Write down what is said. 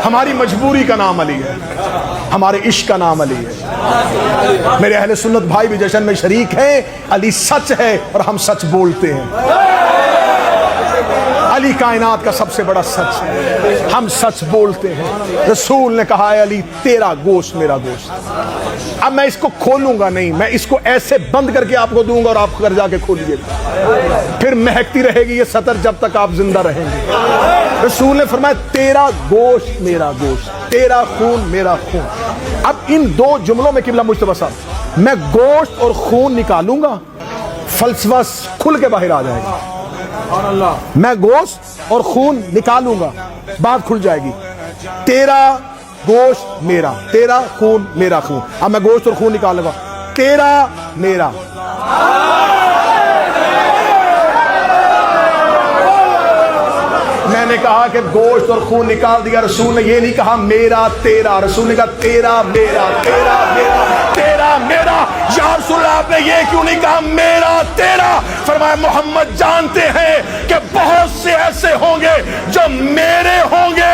ہماری مجبوری کا نام علی ہے، ہمارے عشق کا نام علی ہے۔ میرے اہل سنت بھائی بھی جشن میں شریک ہیں، علی سچ ہے اور ہم سچ بولتے ہیں۔ علی کائنات کا سب سے بڑا سچ ہے، ہم سچ بولتے ہیں۔ رسول نے کہا ہے علی تیرا گوشت میرا گوشت۔ اب میں اس کو کھولوں گا نہیں، میں اس کو ایسے بند کر کے آپ کو دوں گا اور آپ گھر جا کے کھولیے گا، پھر مہکتی رہے گی یہ سطر جب تک آپ زندہ رہیں گے۔ رسول نے فرمایا تیرا گوشت میرا گوشت، تیرا خون میرا خون۔ اب ان دو جملوں میں قبلہ مجتبی صاحب، میں گوشت اور خون نکالوں گا، فلسفہ کھل کے باہر آ جائے گا۔ میں گوشت اور خون نکالوں گا، بات کھل جائے گی۔ تیرا گوشت میرا، تیرا خون میرا خون۔ اب میں گوشت اور خون نکالوں گا، تیرا میرا۔ میں نے کہا کہ گوشت اور خون نکال دیا، رسول نے یہ نہیں کہا میرا تیرا، رسول نے کہا تیرا میرا، تیرا میرا، تیرا میرا۔ یا رسول اللہ آپ نے یہ کیوں نہیں کہا میرا تیرا؟ فرمایا محمد جانتے ہیں کہ بہت سے ایسے ہوں گے جو میرے ہوں گے